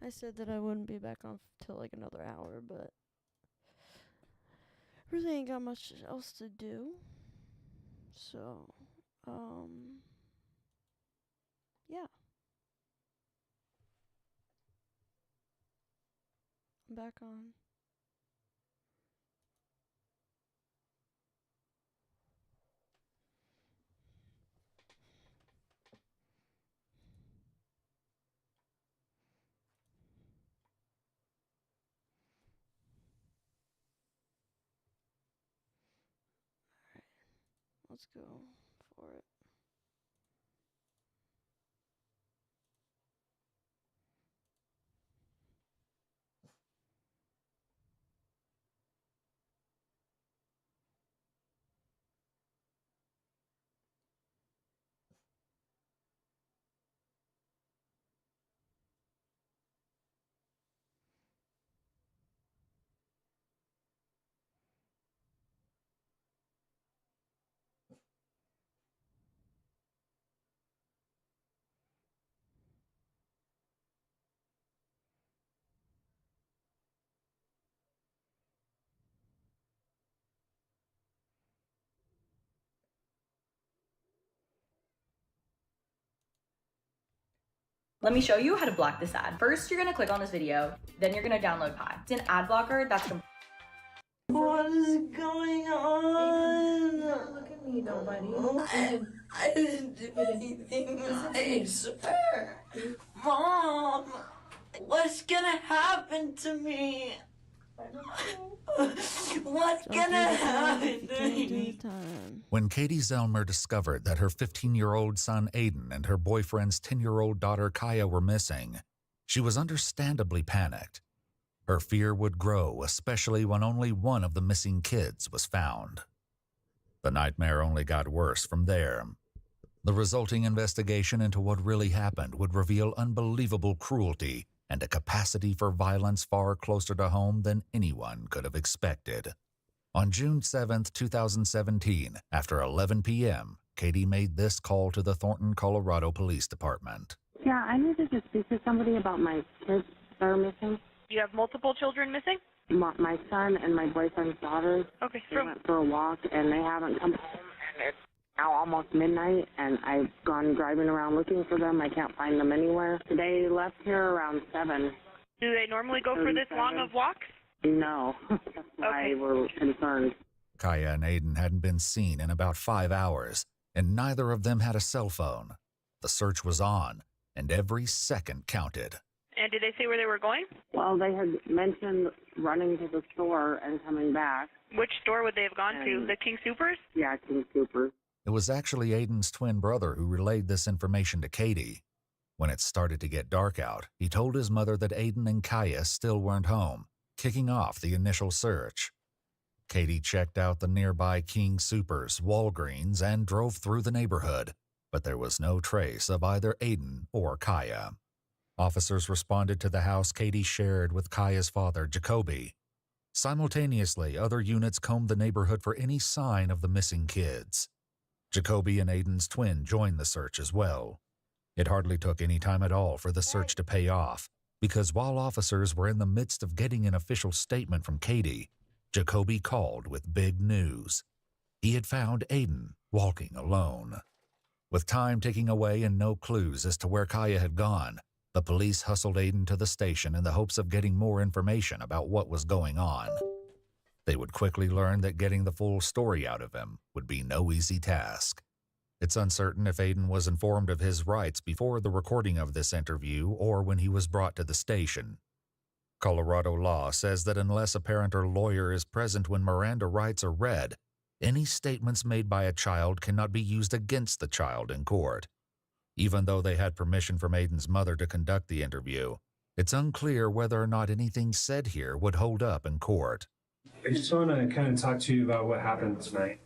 I said that I wouldn't be back on till like another hour, but really ain't got much else to do. So, yeah, I'm back on. Let's go for it. Let me show you how to block this ad. First, you're gonna click on this video, then you're gonna download Pi. It's an ad blocker that's What is going on? Look at me, nobody. I didn't do anything. I swear. Mom, what's gonna happen to me? What's gonna happen to me? When Katie Zellmer discovered that her 15-year-old son Aiden and her boyfriend's 10-year-old daughter Kaya were missing, she was understandably panicked. Her fear would grow, especially when only one of the missing kids was found. The nightmare only got worse from there. The resulting investigation into what really happened would reveal unbelievable cruelty and a capacity for violence far closer to home than anyone could have expected. On June 7, 2017, after 11 p.m., Katie made this call to the Thornton, Colorado Police Department. Yeah, I needed to speak to somebody about my kids that are missing. You have multiple children missing? My son and my boyfriend's daughter. Okay, They went for a walk, and they haven't come home, and it's now almost midnight, and I've gone driving around looking for them. I can't find them anywhere. They left here around 7. Do they normally go for this long of walks? No. That's why we're concerned. Kaya and Aiden hadn't been seen in about 5 hours, and neither of them had a cell phone. The search was on, and every second counted. And did they say where they were going? Well, they had mentioned running to the store and coming back. Which store would they have gone to? The King Supers? Yeah, King Supers. It was actually Aiden's twin brother who relayed this information to Katie. When it started to get dark out, he told his mother that Aiden and Kaya still weren't home, kicking off the initial search. Katie checked out the nearby King Supers, Walgreens, and drove through the neighborhood, but there was no trace of either Aiden or Kaya. Officers responded to the house Katie shared with Kaya's father, Jacoby. Simultaneously, other units combed the neighborhood for any sign of the missing kids. Jacoby and Aiden's twin joined the search as well. It hardly took any time at all for the search to pay off, because while officers were in the midst of getting an official statement from Katie, Jacoby called with big news. He had found Aiden walking alone. With time ticking away and no clues as to where Kaya had gone, the police hustled Aiden to the station in the hopes of getting more information about what was going on. They would quickly learn that getting the full story out of him would be no easy task. It's uncertain if Aiden was informed of his rights before the recording of this interview or when he was brought to the station. Colorado law says that unless a parent or lawyer is present when Miranda rights are read, any statements made by a child cannot be used against the child in court. Even though they had permission from Aiden's mother to conduct the interview, it's unclear whether or not anything said here would hold up in court. I just want to kind of talk to you about what happened tonight.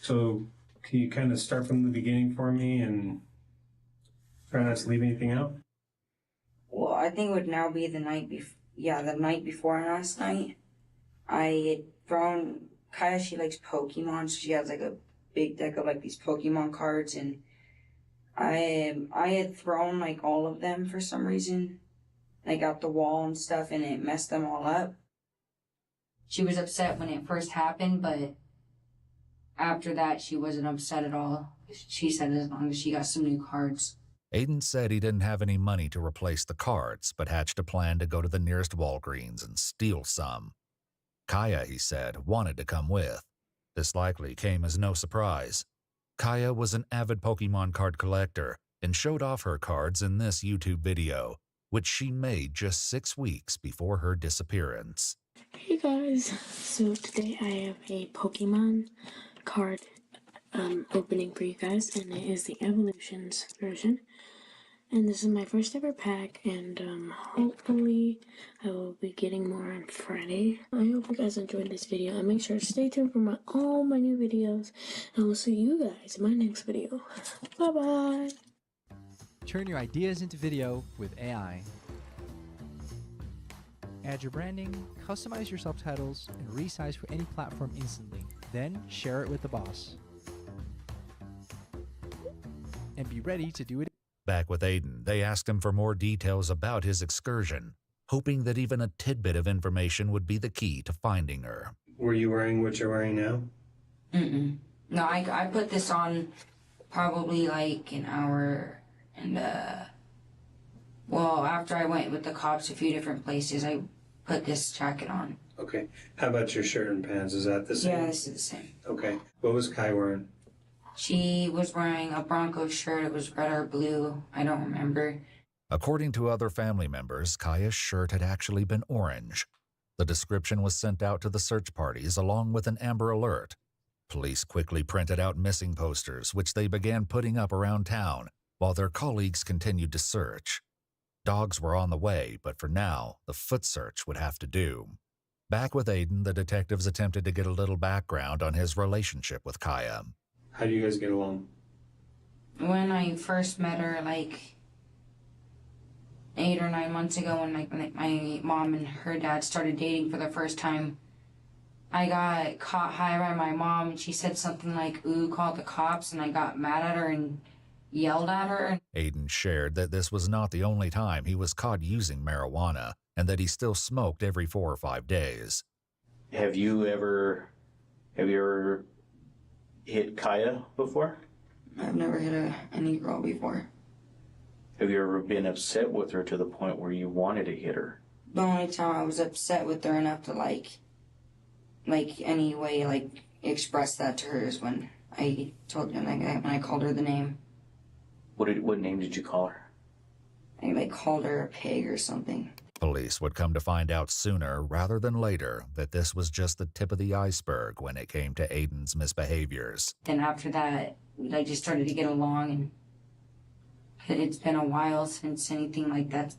So can you kind of start from the beginning for me and try not to leave anything out? Well, I think it would now be the night the night before last night. I had thrown, Kaya, she likes Pokemon, so she has like a big deck of like these Pokemon cards, and I had thrown like all of them for some reason. like out the wall and stuff, and it messed them all up. She was upset when it first happened, but after that, she wasn't upset at all. She said as long as she got some new cards. Aiden said he didn't have any money to replace the cards, but hatched a plan to go to the nearest Walgreens and steal some. Kaya, he said, wanted to come with. This likely came as no surprise. Kaya was an avid Pokemon card collector and showed off her cards in this YouTube video, which she made just 6 weeks before her disappearance. Hey guys, so today I have a Pokemon card opening for you guys, and it is the Evolutions version. And this is my first ever pack, and hopefully I will be getting more on Friday. I hope you guys enjoyed this video, and make sure to stay tuned for all my new videos, and I will see you guys in my next video. Bye bye! Turn your ideas into video with AI. Add your branding, customize your subtitles, and resize for any platform instantly. Then share it with the boss. And be ready to do it. Back with Aiden, they asked him for more details about his excursion, hoping that even a tidbit of information would be the key to finding her. Were you wearing what you're wearing now? No, I put this on probably like an hour, and well, after I went with the cops a few different places, I put this jacket on. Okay. How about your shirt and pants? Is that the same? Yeah, this is the same. Okay. What was Kai wearing? She was wearing a Broncos shirt. It was red or blue. I don't remember. According to other family members, Kaya's shirt had actually been orange. The description was sent out to the search parties along with an Amber Alert. Police quickly printed out missing posters, which they began putting up around town, while their colleagues continued to search. Dogs were on the way, but for now, the foot search would have to do. Back with Aiden, the detectives attempted to get a little background on his relationship with Kaya. How do you guys get along? When I first met her, like 8 or 9 months ago, when my mom and her dad started dating for the first time, I got caught high by my mom, and she said something like, "Ooh, call the cops," and I got mad at her and yelled at her. Aiden shared that this was not the only time he was caught using marijuana, and that he still smoked every 4 or 5 days. Have you ever hit Kaya before? I've never hit any girl before. Have you ever been upset with her to the point where you wanted to hit her? The only time I was upset with her enough to express that to her is when I told her, when I called her the name. What name did you call her? I called her a pig or something. Police would come to find out sooner rather than later that this was just the tip of the iceberg when it came to Aiden's misbehaviors. Then after that, I just started to get along, and it's been a while since anything like that's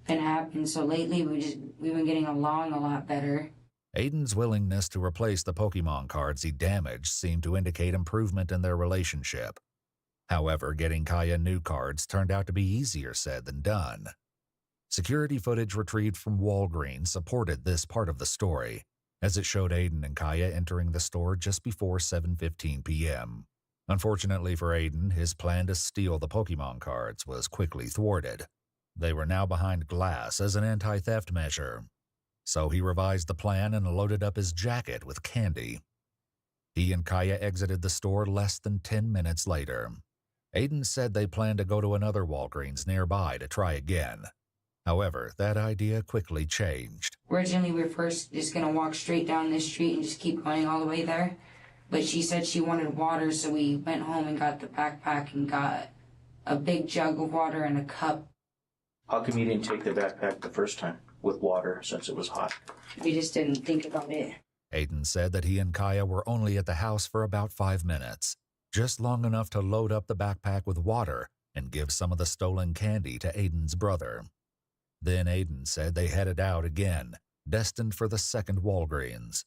been happening. So lately, we've been getting along a lot better. Aiden's willingness to replace the Pokemon cards he damaged seemed to indicate improvement in their relationship. However, getting Kaya new cards turned out to be easier said than done. Security footage retrieved from Walgreens supported this part of the story, as it showed Aiden and Kaya entering the store just before 7:15 p.m. Unfortunately for Aiden, his plan to steal the Pokemon cards was quickly thwarted. They were now behind glass as an anti-theft measure. So he revised the plan and loaded up his jacket with candy. He and Kaya exited the store less than 10 minutes later. Aiden said they planned to go to another Walgreens nearby to try again. However, that idea quickly changed. Originally, we were first just going to walk straight down this street and just keep going all the way there. But she said she wanted water, so we went home and got the backpack and got a big jug of water and a cup. How come you didn't take the backpack the first time with water since it was hot? We just didn't think about it. Aiden said that he and Kaya were only at the house for about 5 minutes, just long enough to load up the backpack with water and give some of the stolen candy to Aiden's brother. Then Aiden said they headed out again, destined for the second Walgreens.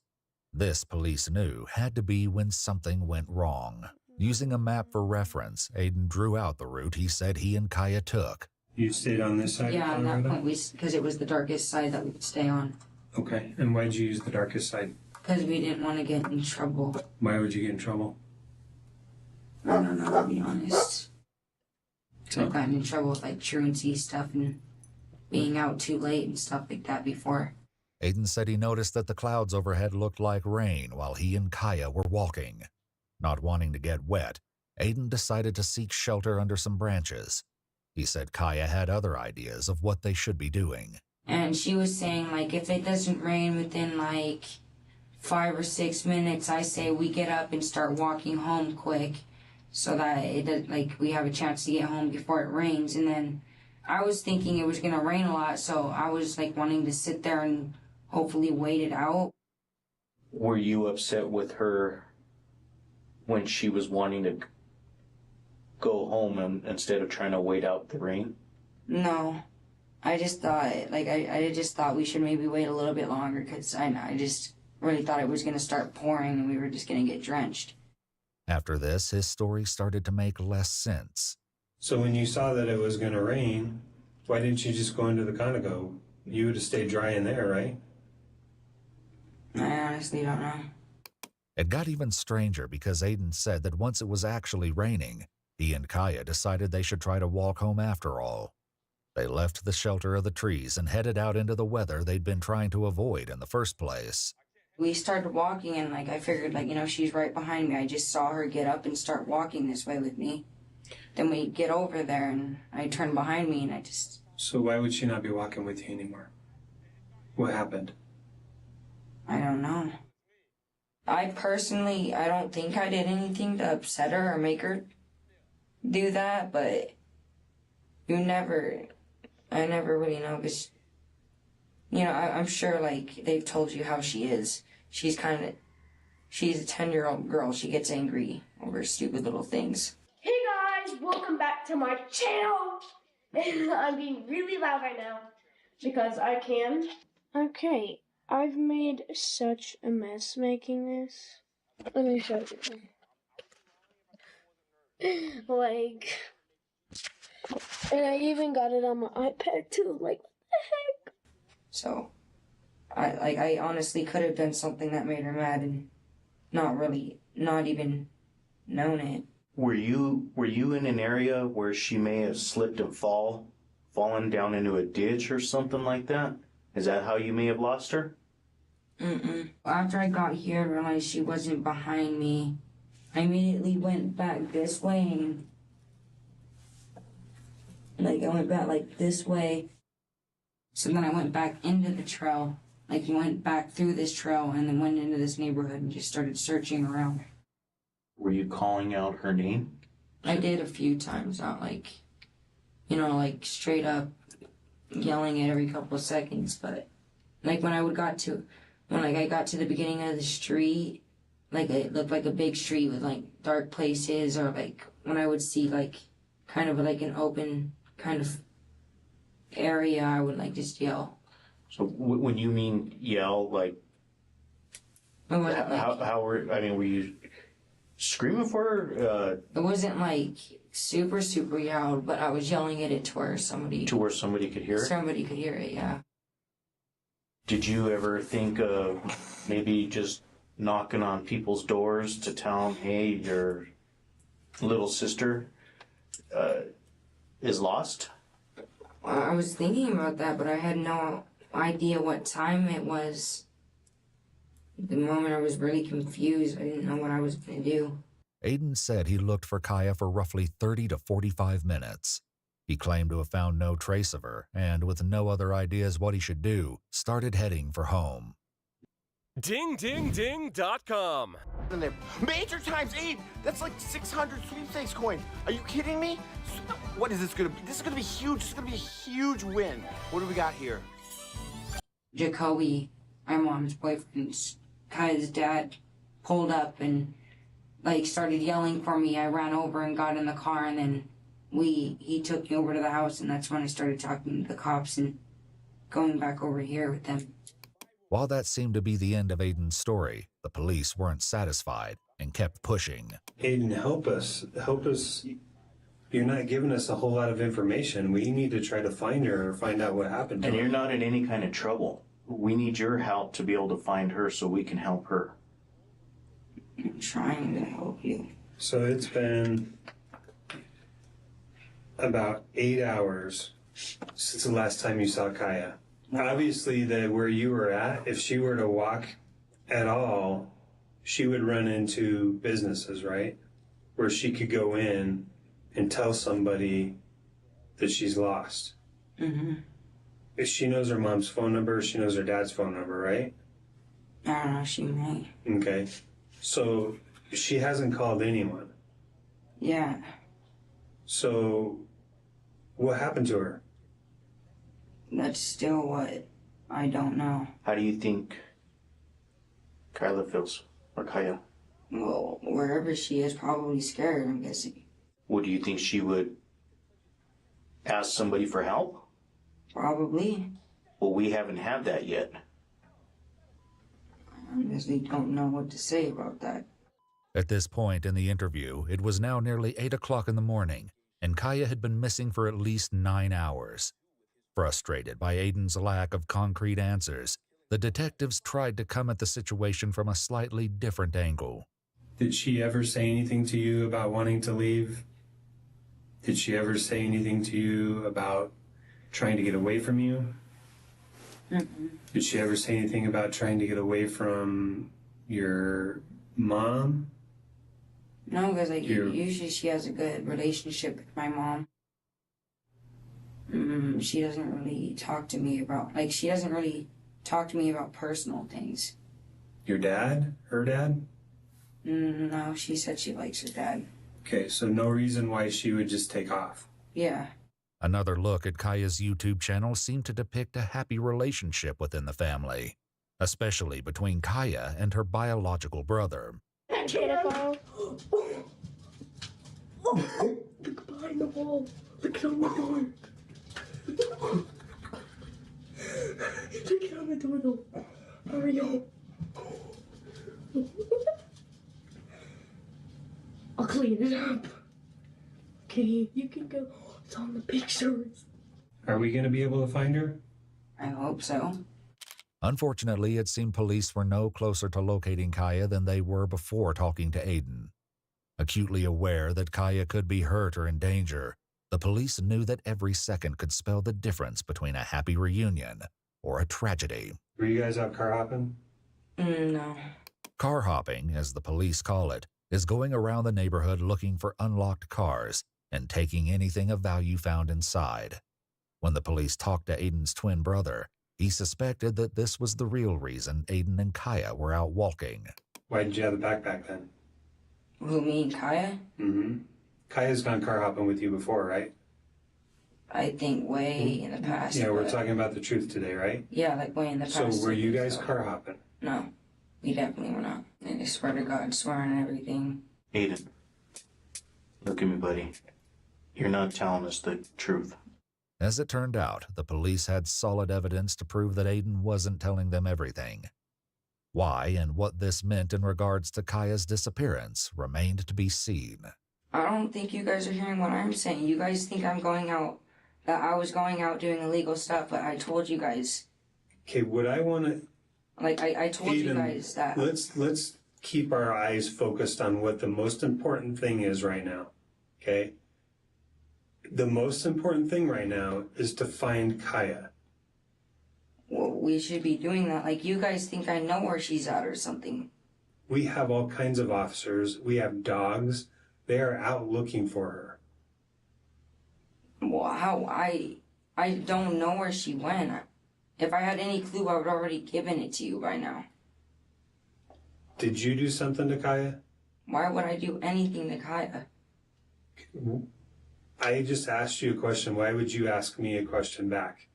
This, police knew, had to be when something went wrong. Using a map for reference, Aiden drew out the route he said he and Kaya took. You stayed on this side Yeah, of at that Colorado? point, because it was the darkest side that we could stay on. Okay. And why'd you use the darkest side? Because we didn't want to get in trouble. Why would you get in trouble? I don't know, to be honest. So I've gotten in trouble with truancy stuff, and being out too late and stuff like that before. Aiden said he noticed that the clouds overhead looked like rain while he and Kaya were walking. Not wanting to get wet, Aiden decided to seek shelter under some branches. He said Kaya had other ideas of what they should be doing. And she was saying, like, if it doesn't rain within, like, 5 or 6 minutes, I say we get up and start walking home quick so that we have a chance to get home before it rains. And then I was thinking it was going to rain a lot, so I was, like, wanting to sit there and hopefully wait it out. Were you upset with her when she was wanting to go home instead of trying to wait out the rain? No. I just thought, I just thought we should maybe wait a little bit longer because I just really thought it was going to start pouring and we were just going to get drenched. After this, his story started to make less sense. So when you saw that it was going to rain, why didn't you just go into the condo? You would have stayed dry in there, right? I honestly don't know. It got even stranger because Aiden said that once it was actually raining, he and Kaya decided they should try to walk home after all. They left the shelter of the trees and headed out into the weather they'd been trying to avoid in the first place. We started walking and, I figured, she's right behind me. I just saw her get up and start walking this way with me. Then we get over there and I turn behind me and I just... So why would she not be walking with you anymore? What happened? I don't know. I don't think I did anything to upset her or make her do that, but I never really know because, I'm sure, they've told you how she is. She's a 10-year-old girl. She gets angry over stupid little things. Hey guys, welcome back to my channel. I'm being really loud right now because I can. Okay, I've made such a mess making this. Let me show you. And I even got it on my iPad too. What the heck? So, I honestly could have done something that made her mad and not even known it. Were you in an area where she may have slipped and fallen down into a ditch or something like that? Is that how you may have lost her? Mm-mm. After I got here and realized she wasn't behind me, I immediately went back this way and I went back this way. So then I went back into the trail, went back through this trail and then went into this neighborhood and just started searching around. Were you calling out her name? I did a few times, not straight up yelling it every couple of seconds, but when I got to the beginning of the street, it looked like a big street with dark places, or when I would see kind of an open kind of area, I would just yell. So when you mean yell, were you screaming for her? It wasn't super, super loud, but I was yelling at it to where somebody could hear it? Somebody could hear it, yeah. Did you ever think of maybe just knocking on people's doors to tell them, hey, your little sister is lost? I was thinking about that, but I had no idea what time it was. At the moment, I was really confused. I didn't know what I was going to do. Aiden said he looked for Kaya for roughly 30 to 45 minutes. He claimed to have found no trace of her, and with no other ideas what he should do, started heading for home. DingDingDing.com. Major times 8! That's 600 sweepstakes coins. Are you kidding me? What is this gonna be? This is gonna be huge. This is gonna be a huge win. What do we got here? Jacoby, my mom's boyfriend, Kaya's dad, pulled up and started yelling for me. I ran over and got in the car, and then he took me over to the house, and that's when I started talking to the cops and going back over here with them. While that seemed to be the end of Aiden's story, the police weren't satisfied and kept pushing. Aiden, help us. Help us. You're not giving us a whole lot of information. We need to try to find her or find out what happened to her. And you're not in any kind of trouble. We need your help to be able to find her so we can help her. I'm trying to help you. So it's been about 8 hours since the last time you saw Kaya? Obviously, where you were at, if she were to walk at all, she would run into businesses, right? Where she could go in and tell somebody that she's lost. Mm-hmm. If she knows her mom's phone number, she knows her dad's phone number, right? I don't know, she may. Okay. So she hasn't called anyone. Yeah. So what happened to her? That's still what I don't know. How do you think Kyla feels? Or Kaya? Well, wherever she is, probably scared, I'm guessing. Well, do you think she would ask somebody for help? Probably. Well, we haven't had that yet. I honestly don't know what to say about that. At this point in the interview, it was now nearly 8 o'clock in the morning, and Kaya had been missing for at least 9 hours. Frustrated by Aiden's lack of concrete answers, the detectives tried to come at the situation from a slightly different angle. Did she ever say anything to you about wanting to leave? Did she ever say anything to you about trying to get away from you? Mm-mm. Did she ever say anything about trying to get away from your mom? No, because usually she has a good relationship with my mom. She doesn't really talk to me about, she doesn't really talk to me about personal things. Your dad? Her dad? No, she said she likes her dad. Okay, so no reason why she would just take off. Yeah. Another look at Kaya's YouTube channel seemed to depict a happy relationship within the family, especially between Kaya and her biological brother. Look behind the wall. Look on the door. Look on the door though. Hurry up. I'll clean it up. Okay, you can go. It's on the pictures. Are we going to be able to find her? I hope so. Unfortunately, it seemed police were no closer to locating Kaya than they were before talking to Aiden. Acutely aware that Kaya could be hurt or in danger, the police knew that every second could spell the difference between a happy reunion or a tragedy. Were you guys out car hopping? No. Car hopping, as the police call it, is going around the neighborhood looking for unlocked cars and taking anything of value found inside. When the police talked to Aiden's twin brother, he suspected that this was the real reason Aiden and Kaya were out walking. Why did you have a backpack then? Who, me and Kaya? Mm-hmm. Kaya's gone car hopping with you before, right? I think way in the past. Yeah, we're talking about the truth today, right? Yeah, way in the past. So were you guys car hopping? No, we definitely were not. And I swear to God, swearing and everything. Aiden, look at me, buddy. You're not telling us the truth. As it turned out, the police had solid evidence to prove that Aiden wasn't telling them everything. Why and what this meant in regards to Kaya's disappearance remained to be seen. I don't think you guys are hearing what I'm saying. You guys think I'm going out, that I was going out doing illegal stuff, but I told you guys. Okay, what I want to... I told you guys that. Let's keep our eyes focused on what the most important thing is right now, okay? The most important thing right now is to find Kaya. Well, we should be doing that. You guys think I know where she's at or something. We have all kinds of officers. We have dogs. They are out looking for her. Well, how? I don't know where she went. If I had any clue, I would already given it to you by now. Did you do something to Kaya? Why would I do anything to Kaya? I just asked you a question. Why would you ask me a question back?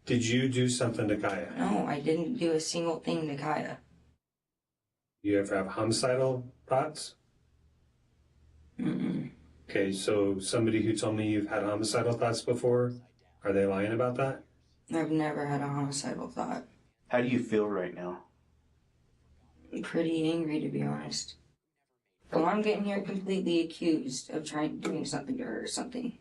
Did you do something to Kaya? No, I didn't do a single thing to Kaya. You ever have homicidal thoughts? Mm-mm. Okay, so somebody who told me you've had homicidal thoughts before, are they lying about that? I've never had a homicidal thought. How do you feel right now? I'm pretty angry, to be honest. Well, I'm getting here completely accused of doing something to her or something.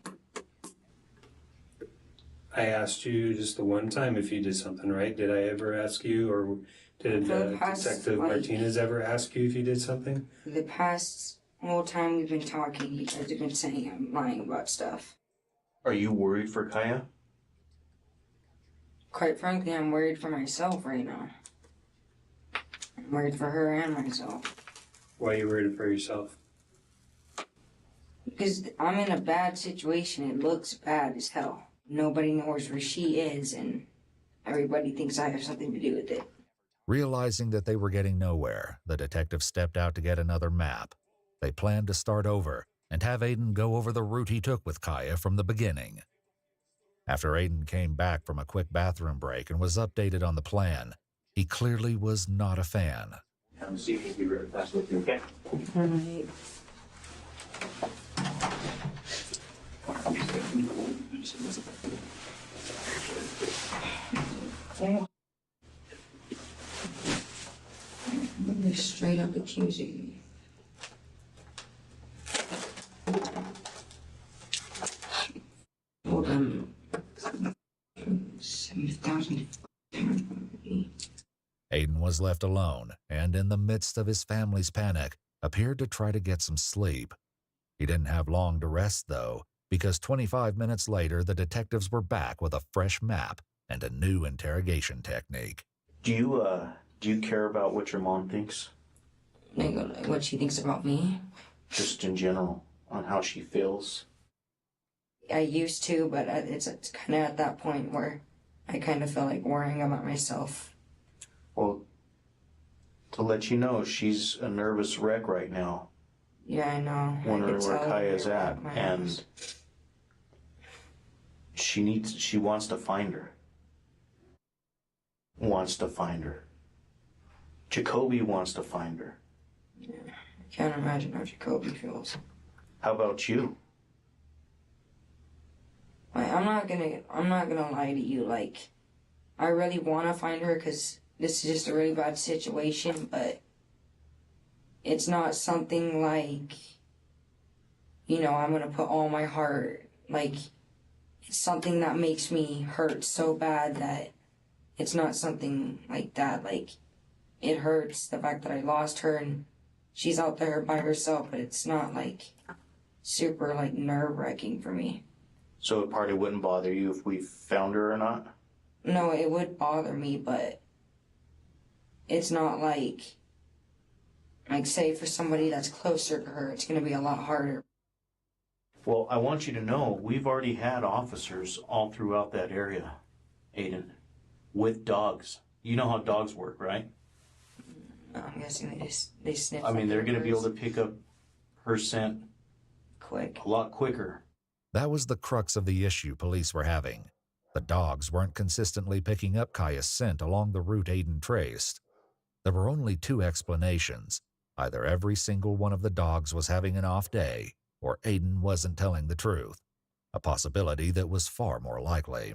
I asked you just the one time if you did something, right? Did I ever ask you, or did Detective Martinez ever ask you if you did something? The past whole time we've been talking, you guys have been saying I'm lying about stuff. Are you worried for Kaya? Quite frankly, I'm worried for myself right now. I'm worried for her and myself. Why are you worried for yourself? Because I'm in a bad situation. It looks bad as hell. Nobody knows where she is, and everybody thinks I have something to do with it. Realizing that they were getting nowhere, the detective stepped out to get another map. They planned to start over and have Aiden go over the route he took with Kaya from the beginning. After Aiden came back from a quick bathroom break and was updated on the plan, he clearly was not a fan. Come see me, be really fast with you, okay? All right. They're straight up accusing me. Told them 7,000. Aiden was left alone and, in the midst of his family's panic, appeared to try to get some sleep. He didn't have long to rest, though, because 25 minutes later, the detectives were back with a fresh map and a new interrogation technique. Do you care about what your mom thinks? Like what she thinks about me? Just in general, on how she feels? I used to, but it's kind of at that point where I kind of feel like worrying about myself. Well, to let you know, she's a nervous wreck right now. Yeah, I know. Wondering where Kaya's at, and she wants to find her. Wants to find her. Jacoby wants to find her. Yeah, I can't imagine how Jacoby feels. How about you? I'm not gonna lie to you. Like, I really want to find her because this is just a really bad situation, but it's not something like, I'm gonna put all my heart. Like, it's something that makes me hurt so bad that it's not something like that. Like, it hurts the fact that I lost her and she's out there by herself, but it's not like super like nerve-wracking for me. So it probably wouldn't bother you if we found her or not? No, it would bother me, but it's not like say for somebody that's closer to her, it's going to be a lot harder. Well, I want you to know, we've already had officers all throughout that area, Aiden, with dogs. You know how dogs work, right? I'm guessing they sniff. I mean, they're going to be able to pick up her scent quick, a lot quicker. That was the crux of the issue police were having. The dogs weren't consistently picking up Kaya's scent along the route Aiden traced. There were only two explanations. Either every single one of the dogs was having an off day, or Aiden wasn't telling the truth, a possibility that was far more likely.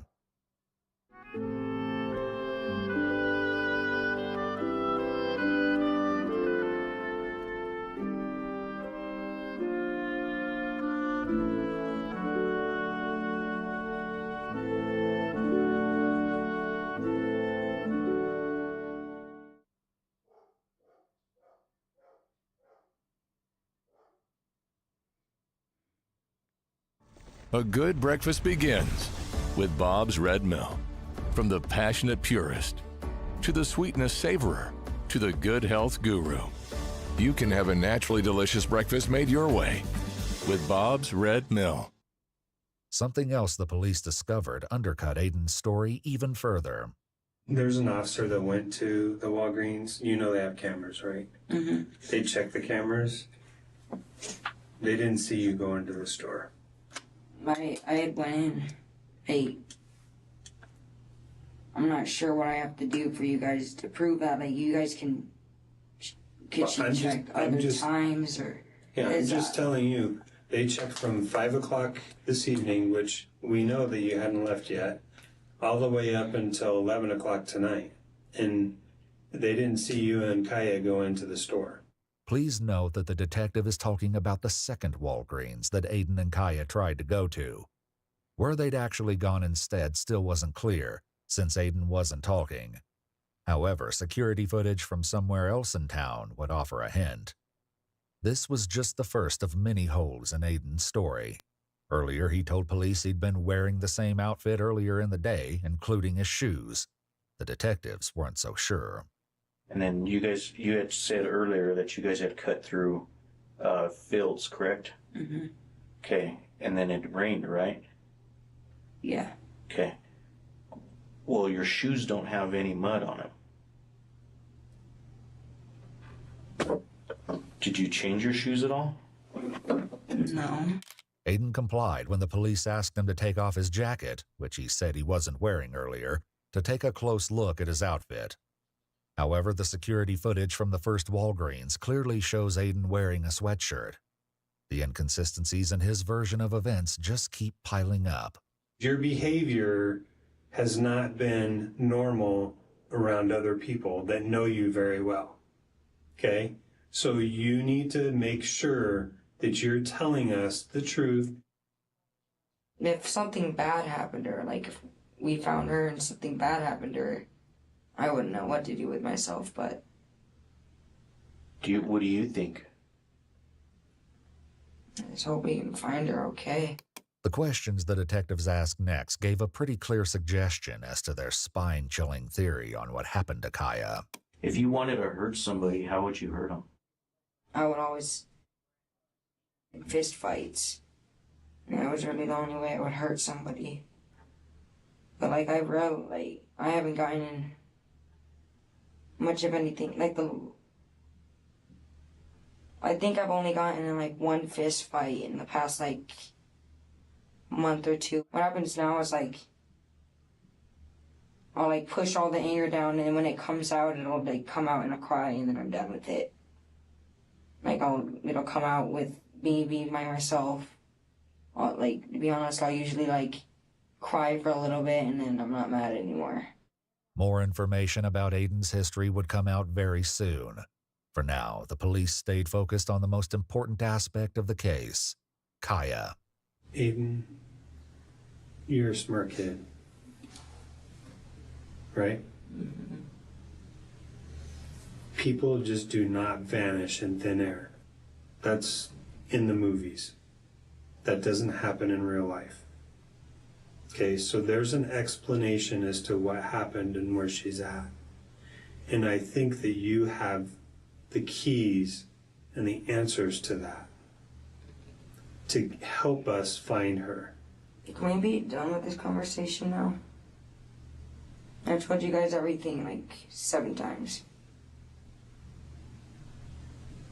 A good breakfast begins with Bob's Red Mill. From the passionate purist to the sweetness savorer to the good health guru, you can have a naturally delicious breakfast made your way with Bob's Red Mill. Something else the police discovered undercut Aiden's story even further. There's an officer that went to the Walgreens. You know they have cameras, right? Mm-hmm. They checked the cameras. They didn't see you go into the store. I had went in. I'm not sure what I have to do for you guys to prove that. Like, you guys could she check other times, or? Yeah, I'm just telling you. They checked from 5 o'clock this evening, which we know that you hadn't left yet, all the way up until 11 o'clock tonight. And they didn't see you and Kaya go into the store. Please note that the detective is talking about the second Walgreens that Aiden and Kaya tried to go to. Where they'd actually gone instead still wasn't clear, since Aiden wasn't talking. However, security footage from somewhere else in town would offer a hint. This was just the first of many holes in Aiden's story. Earlier, he told police he'd been wearing the same outfit earlier in the day, including his shoes. The detectives weren't so sure. And then you had said earlier that you guys had cut through fields, correct? Mm-hmm. Okay. And then it rained, right? Yeah. Okay. Well, your shoes don't have any mud on them. Did you change your shoes at all? No. Aiden complied when the police asked him to take off his jacket, which he said he wasn't wearing earlier, to take a close look at his outfit. However, the security footage from the first Walgreens clearly shows Aiden wearing a sweatshirt. The inconsistencies in his version of events just keep piling up. Your behavior has not been normal around other people that know you very well. Okay? So you need to make sure that you're telling us the truth. If something bad happened to her, like if we found her and something bad happened to her, I wouldn't know what to do with myself, but... What do you think? I just hope we can find her okay. The questions the detectives asked next gave a pretty clear suggestion as to their spine-chilling theory on what happened to Kaya. If you wanted to hurt somebody, how would you hurt them? I would always... fist fights. And that was really the only way I would hurt somebody. But like I haven't gotten in much of anything. I think I've only gotten in like one fist fight in the past like month or two. What happens now is like I'll like push all the anger down, and when it comes out, it'll like come out in a cry, and then I'm done with it. Like it'll come out with me being by myself. Like, to be honest, I'll usually like cry for a little bit, and then I'm not mad anymore. More information about Aiden's history would come out very soon. For now, the police stayed focused on the most important aspect of the case, Kaya. Aiden, you're a smart kid. Right? Mm-hmm. People just do not vanish in thin air. That's in the movies. That doesn't happen in real life. Okay, so there's an explanation as to what happened and where she's at. And I think that you have the keys and the answers to that to help us find her. Can we be done with this conversation now? I've told you guys everything like 7 times.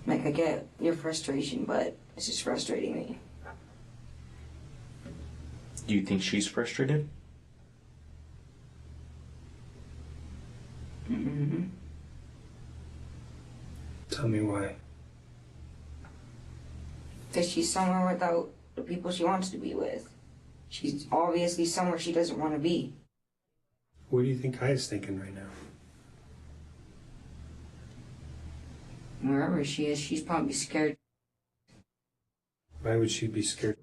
Like, I get your frustration, but it's just frustrating me. Do you think she's frustrated? Mm-hmm. Tell me why. Because she's somewhere without the people she wants to be with. She's obviously somewhere she doesn't want to be. What do you think Kaya's thinking right now? Wherever she is, she's probably scared. Why would she be scared?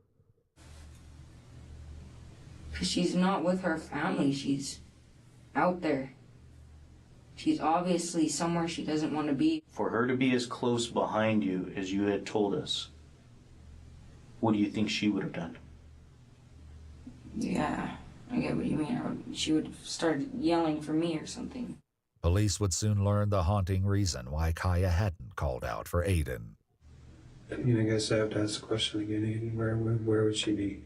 Because she's not with her family. She's out there. She's obviously somewhere she doesn't want to be. For her to be as close behind you as you had told us, what do you think she would have done? Yeah, I get what you mean. She would have started yelling for me or something. Police would soon learn the haunting reason why Kaya hadn't called out for Aiden. I mean, I guess I have to ask the question again, Aiden. Where would she be?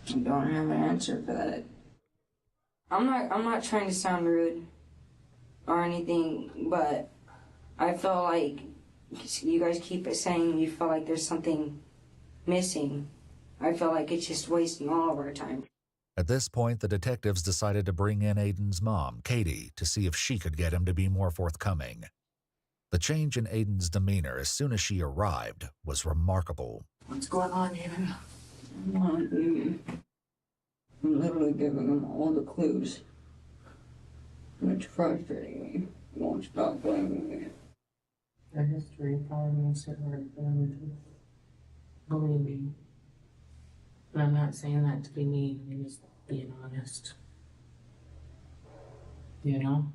I don't have an answer for that. I'm not trying to sound rude or anything, but I feel like you guys keep saying you feel like there's something missing. I feel like it's just wasting all of our time. At this point, the detectives decided to bring in Aiden's mom, Katie, to see if she could get him to be more forthcoming. The change in Aiden's demeanor as soon as she arrived was remarkable. What's going on, Aiden? I'm literally giving them all the clues. And it's frustrating me. You won't stop blaming me. The history probably makes it hard for them to believe me. And I'm not saying that to be mean, I'm just being honest. You know?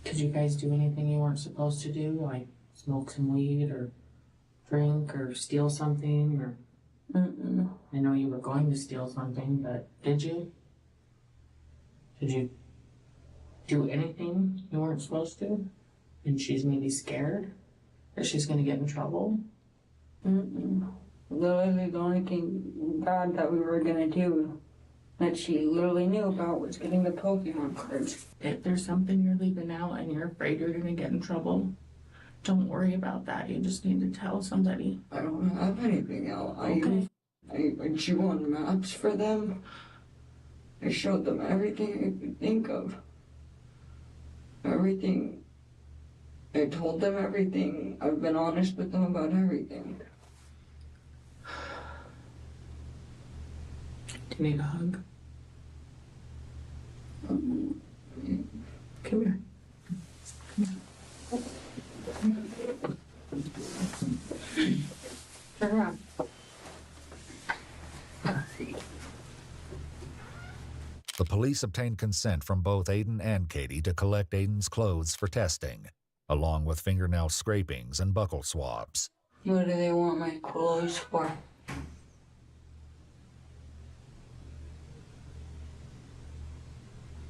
Did you guys do anything you weren't supposed to do, like smoke some weed or drink or steal something? Or I know you were going to steal something, but did you? Did you do anything you weren't supposed to? And she's maybe scared that she's gonna get in trouble? Literally the only thing bad that we were gonna do that she literally knew about was getting the Pokemon cards. If there's something you're leaving out and you're afraid you're gonna get in trouble, don't worry about that. You just need to tell somebody. I don't have anything out. Okay. I drew on maps for them. I showed them everything I could think of. Everything. I told them everything. I've been honest with them about everything. Do you need a hug? Come here. Turn around. The police obtained consent from both Aiden and Katie to collect Aiden's clothes for testing, along with fingernail scrapings and buckle swabs. What do they want my clothes for?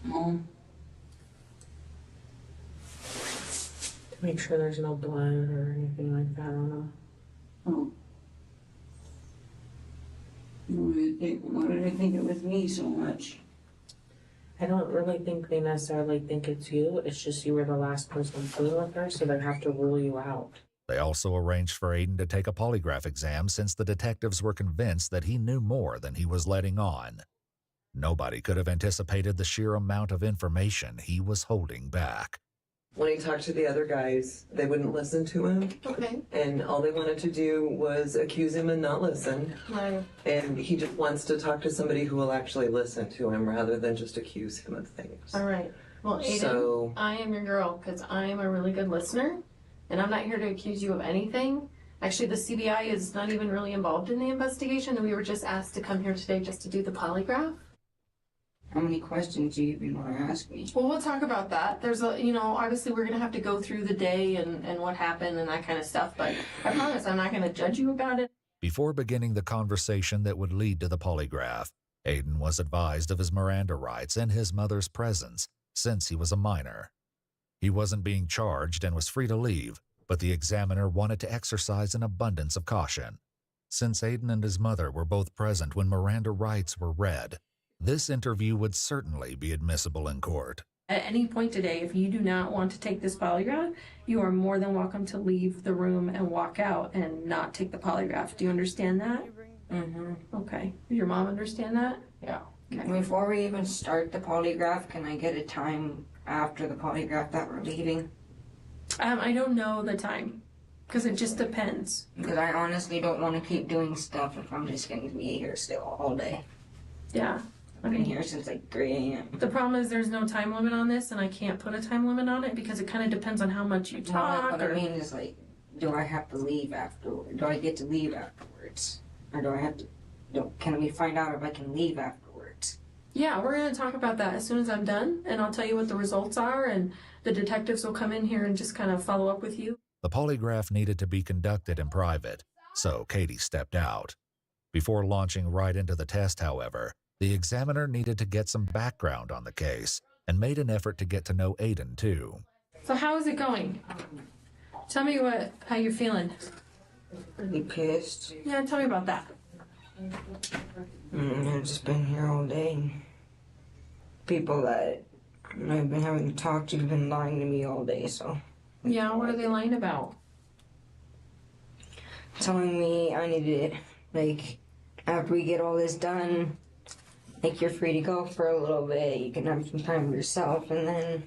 Mom? To make sure there's no blood or anything like that on them. Oh. Why did they think it was me so much? I don't really think they necessarily think it's you. It's just you were the last person playing with her, so they have to rule you out. They also arranged for Aiden to take a polygraph exam since the detectives were convinced that he knew more than he was letting on. Nobody could have anticipated the sheer amount of information he was holding back. When he talked to the other guys, they wouldn't listen to him. Okay. And all they wanted to do was accuse him and not listen. Right. And he just wants to talk to somebody who will actually listen to him rather than just accuse him of things. All right. Well, Aiden, So- I am your girl because I am a really good listener, and I'm not here to accuse you of anything. Actually, the CBI is not even really involved in the investigation, and we were just asked to come here today just to do the polygraph. How many questions do you even want to ask me? Well, we'll talk about that. There's a, you know, obviously we're going to have to go through the day and what happened and that kind of stuff, but I promise I'm not going to judge you about it. Before beginning the conversation that would lead to the polygraph, Aiden was advised of his Miranda rights and his mother's presence, since he was a minor. He wasn't being charged and was free to leave, but the examiner wanted to exercise an abundance of caution. Since Aiden and his mother were both present when Miranda rights were read, this interview would certainly be admissible in court. At any point today, if you do not want to take this polygraph, you are more than welcome to leave the room and walk out and not take the polygraph. Do you understand that? Mm-hmm. Okay. Does your mom understand that? Yeah. Okay. Before we even start the polygraph, can I get a time after the polygraph that we're leaving? I don't know the time, because it just depends. Because I honestly don't want to keep doing stuff if I'm just going to be here still all day. Yeah. I've been here since like 3 a.m. The problem is there's no time limit on this, and I can't put a time limit on it because it kind of depends on how much you talk. What I mean is, like, do I have to leave afterwards? Do I get to leave afterwards? Or do I have to, can we find out if I can leave afterwards? Yeah, we're going to talk about that as soon as I'm done, and I'll tell you what the results are, and the detectives will come in here and just kind of follow up with you. The polygraph needed to be conducted in private, so Katie stepped out. Before launching right into the test, however, the examiner needed to get some background on the case and made an effort to get to know Aiden, too. So how is it going? Tell me how you're feeling. Pretty pissed. Yeah, tell me about that. I've just been here all day. People that I've been having to talk to have been lying to me all day, so. Yeah, what are they lying about? Telling me I needed, like, after we get all this done, like, you're free to go for a little bit, you can have some time with yourself, and then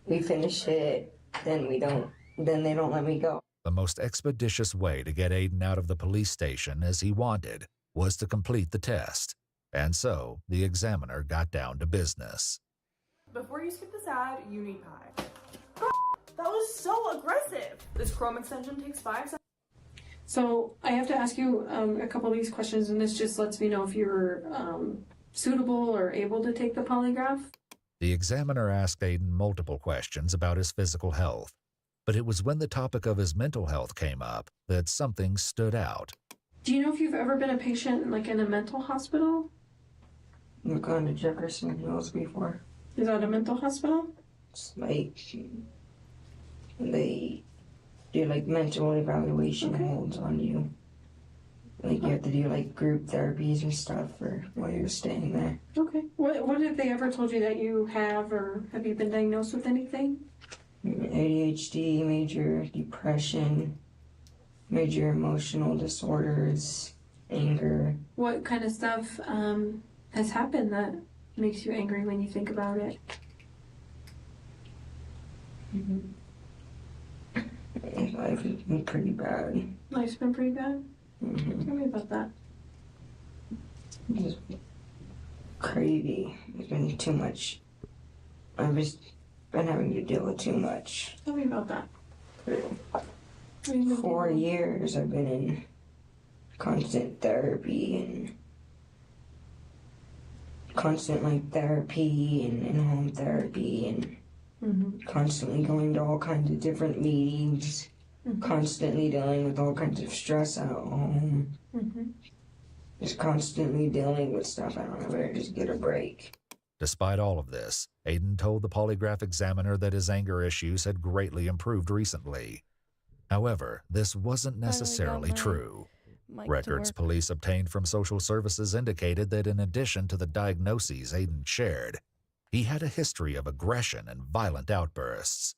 we finish it, then they don't let me go. The most expeditious way to get Aiden out of the police station as he wanted was to complete the test, and so the examiner got down to business. Before you skip this ad, you need pie. That was so aggressive. This Chrome extension takes 5 seconds. So I have to ask you a couple of these questions, and this just lets me know if you're suitable or able to take the polygraph. The examiner asked Aiden multiple questions about his physical health, but it was when the topic of his mental health came up that something stood out. Do you know if you've ever been a patient like in a mental hospital? I've gone to Jefferson Hills before. Is that a mental hospital? It's like they do like mental evaluation holds on you. Like you have to do like group therapies and stuff for while you're staying there. Okay. What have they ever told you that you have, or have you been diagnosed with anything? ADHD, major depression, major emotional disorders, anger. What kind of stuff has happened that makes you angry when you think about it? Life has been pretty bad. Life's been pretty bad? Tell me about that. Just crazy. There's been too much. I've just been having to deal with too much. Tell me about that. 4 years I've been in constant therapy and constant like therapy and in-home therapy and constantly going to all kinds of different meetings, constantly dealing with all kinds of stress at home, just constantly dealing with stuff. I don't ever just get a break. Despite all of this, Aiden told the polygraph examiner that his anger issues had greatly improved recently. However, this wasn't necessarily true. Records police obtained from social services indicated that in addition to the diagnoses Aiden shared, he had a history of aggression and violent outbursts.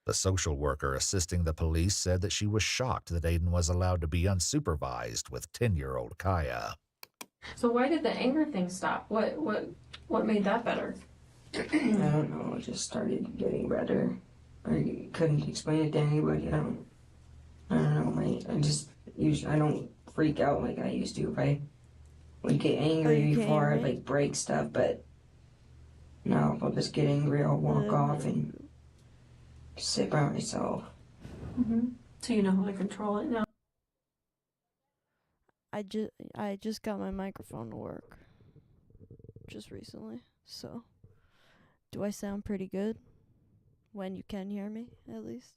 The social worker assisting the police said that she was shocked that Aiden was allowed to be unsupervised with 10-year-old Kaya. So why did the anger thing stop? What made that better? I don't know, it just started getting better. I couldn't explain it to anybody. I don't know. I don't freak out like I used to. If I would get angry before, I'd like break stuff, but now if I'll just get angry, I'll walk off and sit by myself. So you know how to control it now? I just got my microphone to work just recently, so do I sound pretty good when you can hear me, at least?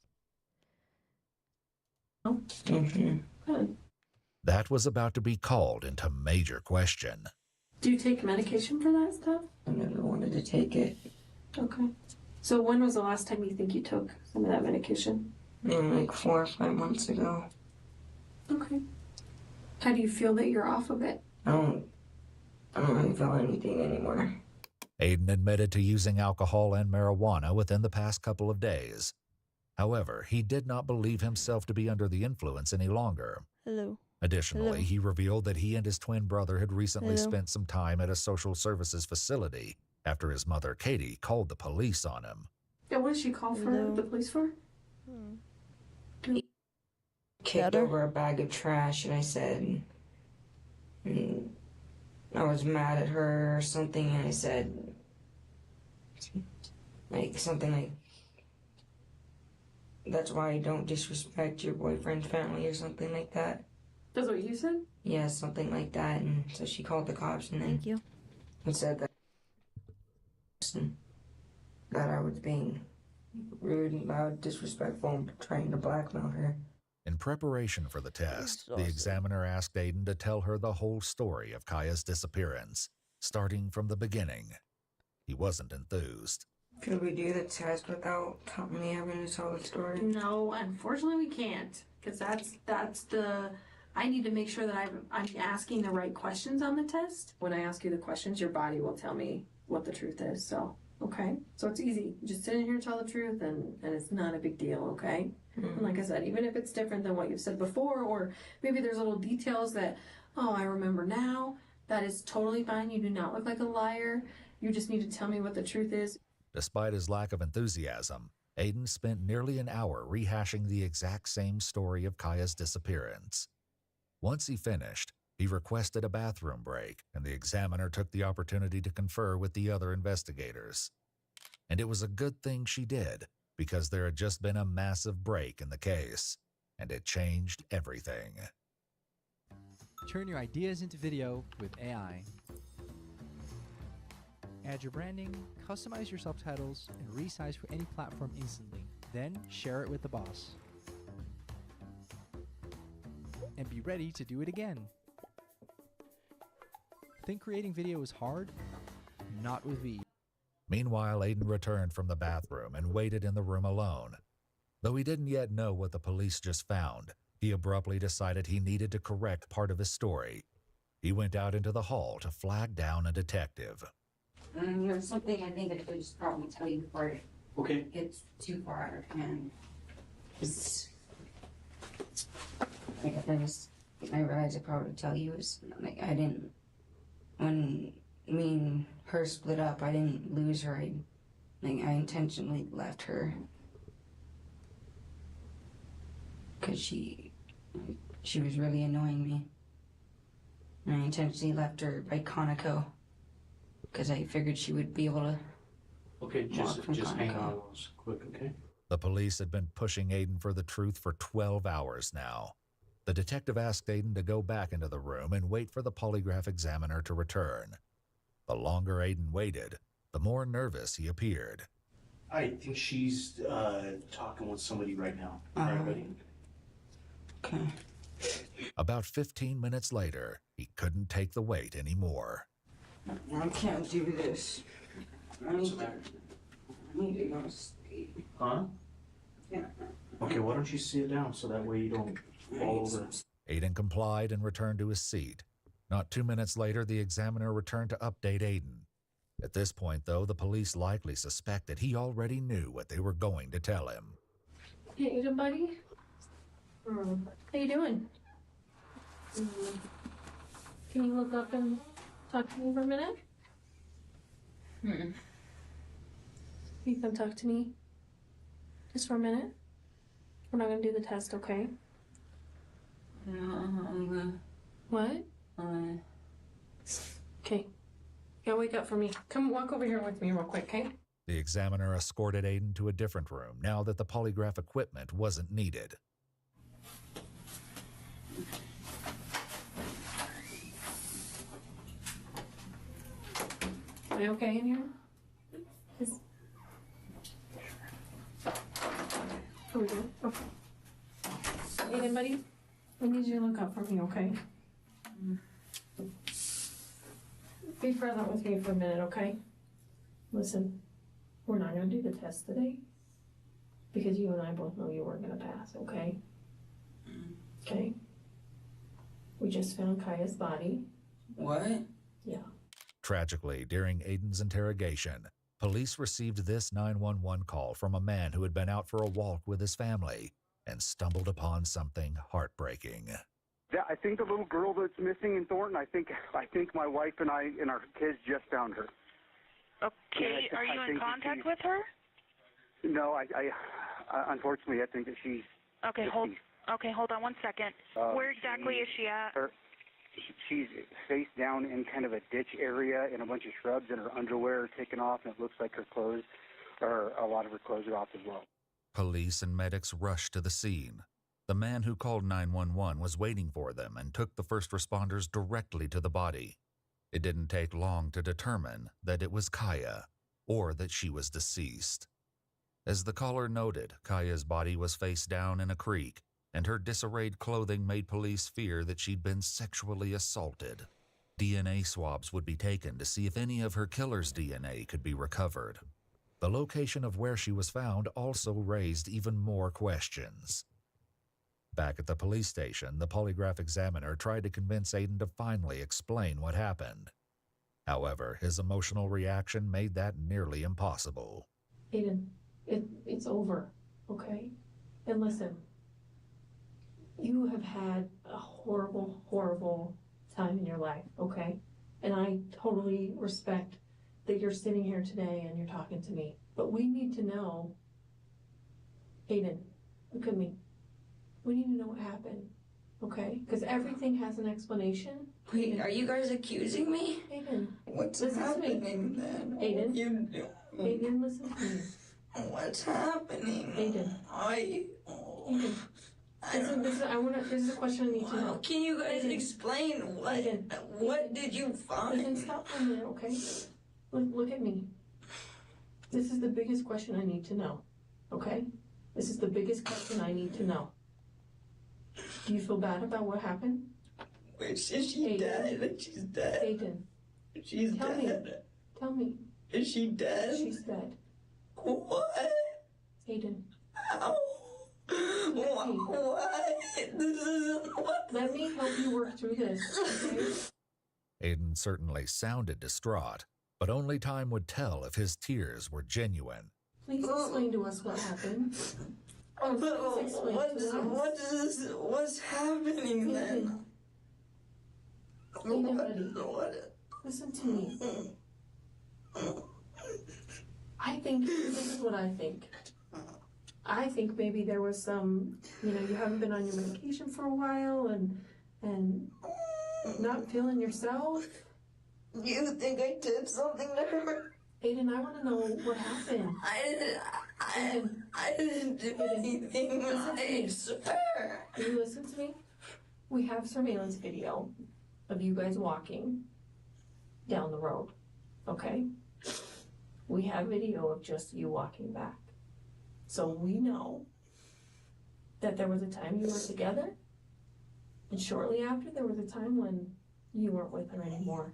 Good. That was about to be called into major question. Do you take medication for that stuff? I never wanted to take it. Okay. So when was the last time you think you took some of that medication? Like 4 or 5 months ago. Okay. How do you feel that you're off of it? I don't really feel anything anymore. Aiden admitted to using alcohol and marijuana within the past couple of days. However, he did not believe himself to be under the influence any longer. Hello. Additionally, he revealed that he and his twin brother had recently spent some time at a social services facility after his mother, Katie, called the police on him. Yeah, what did she call for the police for? Kicked over a bag of trash, and I said, I was mad at her or something, and I said, something like, that's why I don't disrespect your boyfriend's family or something like that. That's what you said? Yeah, something like that, and so she called the cops and then and said that I was being rude and loud, disrespectful, and trying to blackmail her. In preparation for the test, the examiner asked Aiden to tell her the whole story of Kaya's disappearance, starting from the beginning. He wasn't enthused. Could we do the test without me having to tell the story? No, unfortunately we can't, because that's the. I need to make sure that I'm asking the right questions on the test. When I ask you the questions, your body will tell me what the truth is. So, okay, so it's easy. Just sit in here and tell the truth, and it's not a big deal. Okay. And like I said, even if it's different than what you've said before, or maybe there's little details that, oh, I remember now, that is totally fine. You do not look like a liar. You just need to tell me what the truth is. Despite his lack of enthusiasm, Aiden spent nearly an hour rehashing the exact same story of Kaya's disappearance. Once he finished, he requested a bathroom break, and the examiner took the opportunity to confer with the other investigators. And it was a good thing she did, because there had just been a massive break in the case, and it changed everything. Turn your ideas into video with AI. Add your branding, customize your subtitles, and resize for any platform instantly. Then share it with the boss. And be ready to do it again. Think creating video is hard? Not with V. Meanwhile, Aiden returned from the bathroom and waited in the room alone. Though he didn't yet know what the police just found, he abruptly decided he needed to correct part of his story. He went out into the hall to flag down a detective. There's something I think I could just probably tell you before it gets too far out of hand. I realized I probably tell you is like I didn't, when me and her split up, I didn't lose her. I intentionally left her because she was really annoying me. And I intentionally left her by Conoco because I figured she would be able to. Okay, just hang on quick, okay? The police had been pushing Aiden for the truth for 12 hours now. The detective asked Aiden to go back into the room and wait for the polygraph examiner to return. The longer Aiden waited, the more nervous he appeared. I think she's talking with somebody right now. All right, buddy? Okay. About 15 minutes later, he couldn't take the wait anymore. I can't do this. I need to go to sleep. Huh? Yeah. Okay, why don't you sit down so that way you don't fall over? Aiden complied and returned to his seat. Not 2 minutes later, the examiner returned to update Aiden. At this point, though, the police likely suspected he already knew what they were going to tell him. Hey, Aiden, buddy. How you doing? Can you look up and talk to me for a minute? You come talk to me just for a minute? We're not gonna do the test, okay? What? Okay. Yeah, wake up for me. Come walk over here with me real quick, okay? The examiner escorted Aiden to a different room now that the polygraph equipment wasn't needed. Are you okay in here? Are we good? Okay. Aiden, buddy, I need you to look up for me, okay? Be present with me for a minute, okay? Listen, we're not gonna do the test today because you and I both know you weren't gonna pass, okay? Okay? We just found Kaya's body. What? Yeah. Tragically, during Aiden's interrogation, police received this 911 call from a man who had been out for a walk with his family and stumbled upon something heartbreaking. Yeah, I think the little girl that's missing in Thornton, I think my wife and I and our kids just found her. Okay, are you in contact with her? No, I unfortunately, I think that she's Okay, hold on 1 second. Where exactly is she at? She's face down in kind of a ditch area in a bunch of shrubs, and her underwear are taken off, and it looks like her clothes, or a lot of her clothes are off as well. Police and medics rushed to the scene. The man who called 911 was waiting for them and took the first responders directly to the body. It didn't take long to determine that it was Kaya, or that she was deceased. As the caller noted, Kaya's body was face down in a creek, and her disarrayed clothing made police fear that she'd been sexually assaulted. DNA swabs would be taken to see if any of her killer's DNA could be recovered. The location of where she was found also raised even more questions. Back at the police station, the polygraph examiner tried to convince Aiden to finally explain what happened. However, his emotional reaction made that nearly impossible. Aiden, it's over, okay? And listen, you have had a horrible, horrible time in your life, okay? And I totally respect that you're sitting here today and you're talking to me. But we need to know, Aiden, look at me. We need to know what happened, okay? Because everything has an explanation. Wait, are you guys accusing me? Aiden. What's listen happening to me. then? Aiden. You Aiden, listen to me. What's happening? Aiden. Aiden. This is a question I need to know. Can you guys explain what? Aiden. What did you find? Aiden, stop for a minute, okay? Look at me. This is the biggest question I need to know, okay? This is the biggest question I need to know. Do you feel bad about what happened? Is she dead? She's dead. Aiden. She's Tell dead. me. Tell me. Is she dead? She's dead. What? Aiden. Ow. What? This isn't what. Let me help you work through this, okay? Aiden certainly sounded distraught, but only time would tell if his tears were genuine. Please explain to us what happened. Please explain to us. What's happening then? Aiden, buddy. Listen to me. I think, this is what I think. I think maybe there was some, you haven't been on your medication for a while and not feeling yourself. You think I did something to her? Aiden, I want to know what happened. I didn't do anything. I swear. Can you listen to me? We have surveillance video of you guys walking down the road, okay? We have video of just you walking back. So we know that there was a time you were together, and shortly after there was a time when you weren't with her anymore.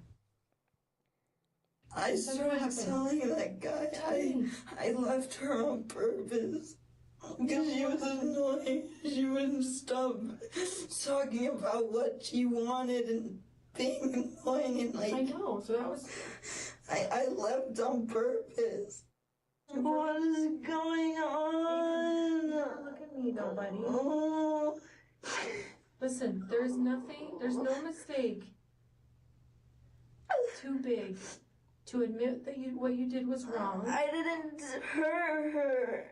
I started telling that guy I left her on purpose. Because she was annoying. She wouldn't stop talking about what she wanted and being annoying and I know, so that was... I left on purpose. What is going on? Look at me though, buddy. Oh. Listen, there's no mistake too big to admit that what you did was wrong. I didn't hurt her.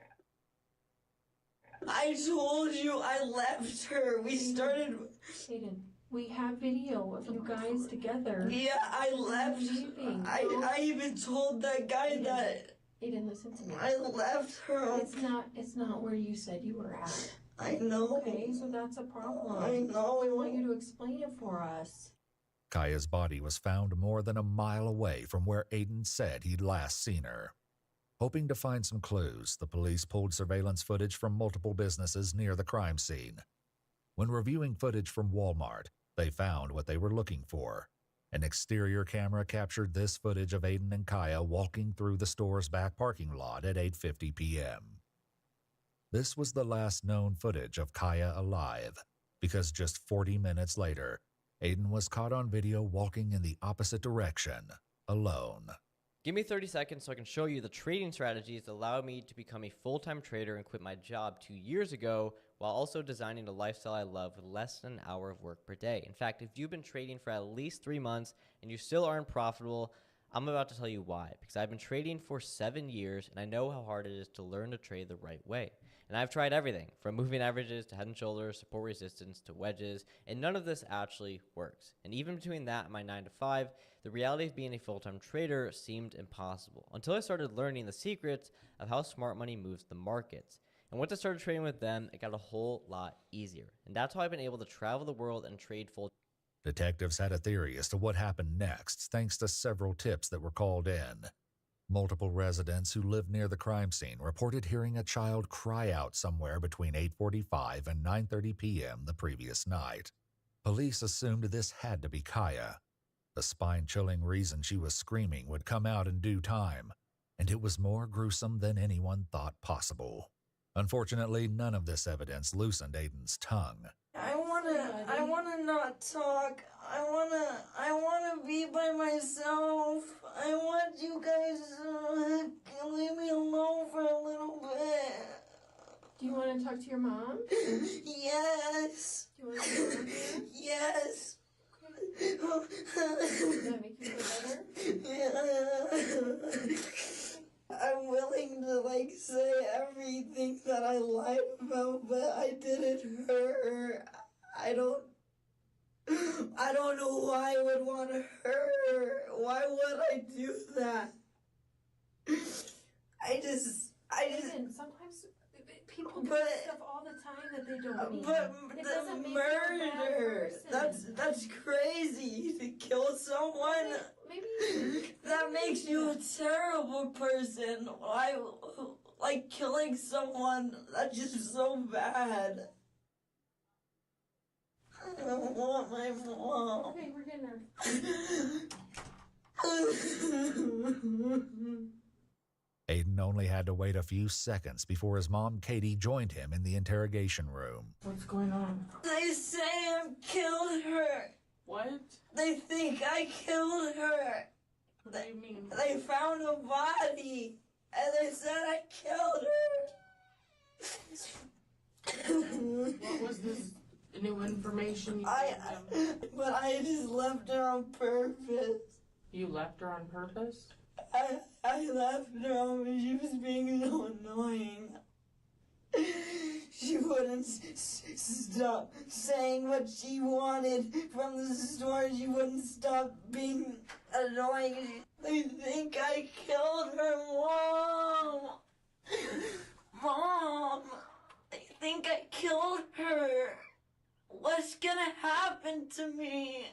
I told you I left her. We started... Aiden, we have video of you guys together. Yeah, I left. I even told that guy Aiden, that... Aiden, listen to me. I left her. It's not where you said you were at. I know. Okay, so that's a problem. I know. I want you to explain it for us. Kaya's body was found more than a mile away from where Aiden said he'd last seen her. Hoping to find some clues, the police pulled surveillance footage from multiple businesses near the crime scene. When reviewing footage from Walmart, they found what they were looking for. An exterior camera captured this footage of Aiden and Kaya walking through the store's back parking lot at 8:50 p.m. This was the last known footage of Kaya alive, because just 40 minutes later, Aiden was caught on video walking in the opposite direction, alone. Give me 30 seconds so I can show you the trading strategies that allowed me to become a full-time trader and quit my job 2 years ago, while also designing a lifestyle I love with less than an hour of work per day. In fact, if you've been trading for at least 3 months and you still aren't profitable, I'm about to tell you why. Because I've been trading for 7 years and I know how hard it is to learn to trade the right way. And I've tried everything from moving averages to head and shoulders, support resistance to wedges, and none of this actually works. And even between that and my 9 to 5, the reality of being a full-time trader seemed impossible until I started learning the secrets of how smart money moves the markets. And once I started trading with them, it got a whole lot easier. And that's how I've been able to travel the world and trade full. Detectives had a theory as to what happened next, thanks to several tips that were called in. Multiple residents who lived near the crime scene reported hearing a child cry out somewhere between 8:45 and 9:30 p.m. the previous night. Police assumed this had to be Kaya. The spine-chilling reason she was screaming would come out in due time, and it was more gruesome than anyone thought possible. Unfortunately, none of this evidence loosened Aiden's tongue. I wanna not talk. I wanna be by myself. I want you guys to leave me alone for a little bit. Do you want to talk to your mom? Yes. Do you want to talk to her? Yes. Does that make you feel better? Yeah. I'm willing to say everything that I lied about, but I didn't hurt her. I don't know why I would want to hurt her. Why would I do that? Listen, sometimes people do stuff all the time that they don't mean. But It the doesn't make you a bad murder, person. that's crazy to kill someone. Maybe that makes makes you a terrible person. Why, like killing someone, that's just so bad. I don't want my mom. Okay, we're getting her. Aiden only had to wait a few seconds before his mom, Katie, joined him in the interrogation room. What's going on? They say I killed her. What? They think I killed her. What do you mean? They found a body, and they said I killed her. What was this new information you gave them? But I just left her on purpose. You left her on purpose? I left her on because she was being so annoying. She wouldn't stop saying what she wanted from the store. She wouldn't stop being annoying. They think I killed her, Mom. Mom, they think I killed her. What's gonna happen to me?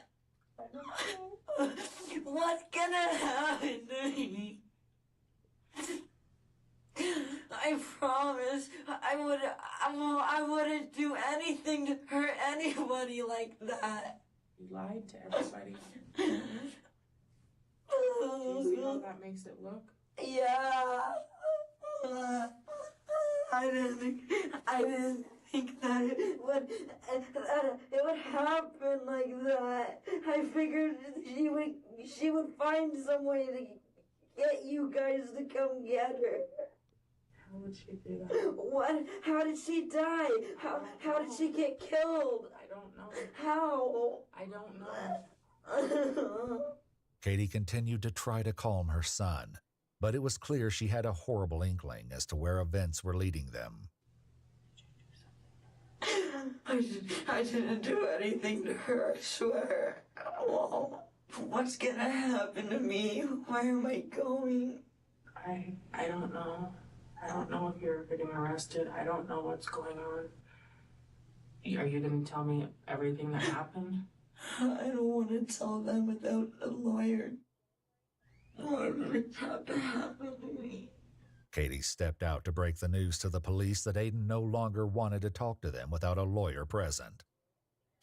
What's gonna happen to me? I promise I wouldn't do anything to hurt anybody like that. You lied to everybody. Do you see how that makes it look? Yeah. I didn't think that it would happen like that. I figured she would find some way to get you guys to come get her. How would she do that? What? How did she die? How did she get killed? I don't know. How? I don't know. Katie continued to try to calm her son, but it was clear she had a horrible inkling as to where events were leading them. I didn't do anything to her, I swear. Oh, what's gonna happen to me? Where am I going? I don't know. I don't know if you're getting arrested. I don't know what's going on. Are you going to tell me everything that happened? I don't want to tell them without a lawyer. What would have to happen to me? Katie stepped out to break the news to the police that Aiden no longer wanted to talk to them without a lawyer present.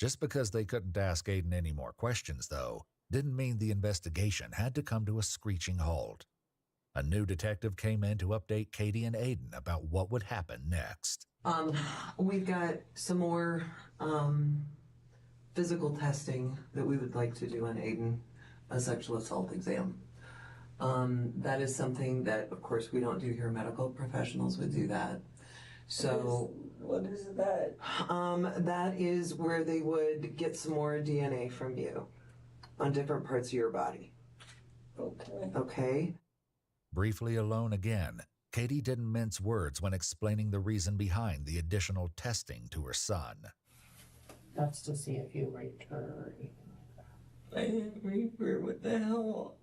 Just because they couldn't ask Aiden any more questions, though, didn't mean the investigation had to come to a screeching halt. A new detective came in to update Katie and Aiden about what would happen next. We've got some more physical testing that we would like to do on Aiden, a sexual assault exam. That is something that, of course, we don't do here. Medical professionals would do that. So, what is that? That is where they would get some more DNA from you on different parts of your body. Okay. Okay? Briefly alone again, Katie didn't mince words when explaining the reason behind the additional testing to her son. That's to see if you raped her or anything like that. I didn't rape her. What the hell?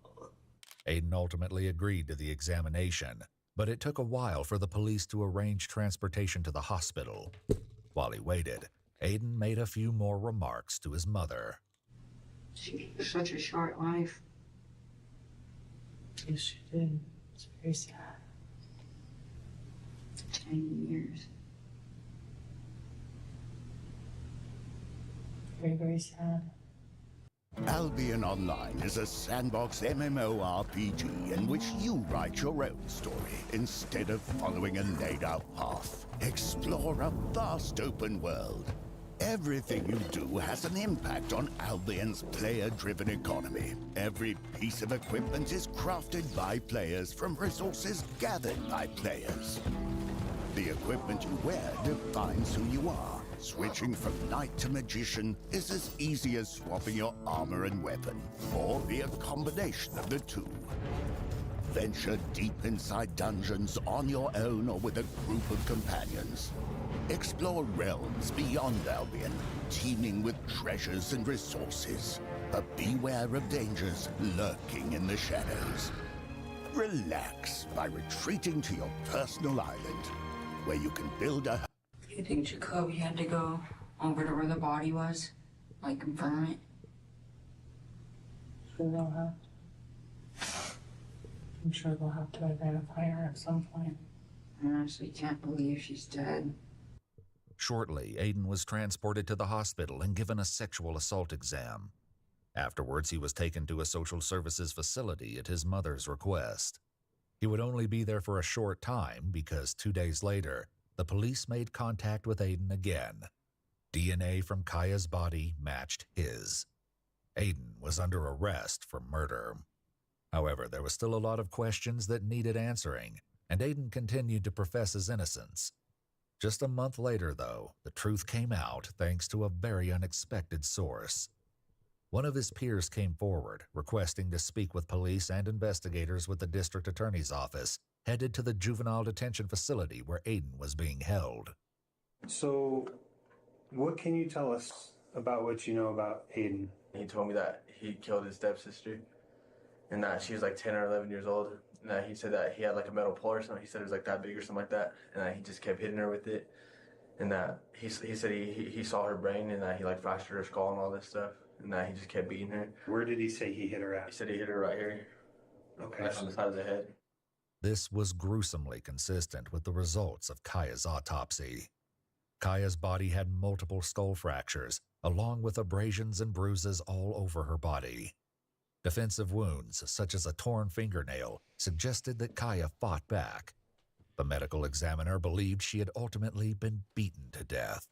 Aiden ultimately agreed to the examination, but it took a while for the police to arrange transportation to the hospital. While he waited, Aiden made a few more remarks to his mother. She had such a short life. Yes, she did. It's very sad. 10 years. Very, very sad. Albion Online is a sandbox MMORPG in which you write your own story instead of following a laid-out path. Explore a vast open world. Everything you do has an impact on Albion's player-driven economy. Every piece of equipment is crafted by players from resources gathered by players. The equipment you wear defines who you are. Switching from knight to magician is as easy as swapping your armor and weapon, or be a combination of the two. Venture deep inside dungeons on your own or with a group of companions. Explore realms beyond Albion, teeming with treasures and resources. But beware of dangers lurking in the shadows. Relax by retreating to your personal island, where you can build a... You think Jacoby had to go over to where the body was? Like, confirm it? You know how? I'm sure they'll have to identify her at some point. I honestly can't believe she's dead. Shortly, Aiden was transported to the hospital and given a sexual assault exam. Afterwards, he was taken to a social services facility at his mother's request. He would only be there for a short time because 2 days later, the police made contact with Aiden again. DNA from Kaya's body matched his. Aiden was under arrest for murder. However, there was still a lot of questions that needed answering, and Aiden continued to profess his innocence. Just a month later, though, the truth came out thanks to a very unexpected source. One of his peers came forward, requesting to speak with police and investigators with the district attorney's office, headed to the juvenile detention facility where Aiden was being held. So, what can you tell us about what you know about Aiden? He told me that he killed his stepsister, and that she was like 10 or 11 years old, and that he said that he had like a metal pole or something. He said it was like that big or something like that, and that he just kept hitting her with it, and that he said he saw her brain, and that he like fractured her skull and all this stuff, and that he just kept beating her. Where did he say he hit her at? He said he hit her right here. Okay. Right on the side of the head. This was gruesomely consistent with the results of Kaya's autopsy. Kaya's body had multiple skull fractures, along with abrasions and bruises all over her body. Defensive wounds, such as a torn fingernail, suggested that Kaya fought back. The medical examiner believed she had ultimately been beaten to death.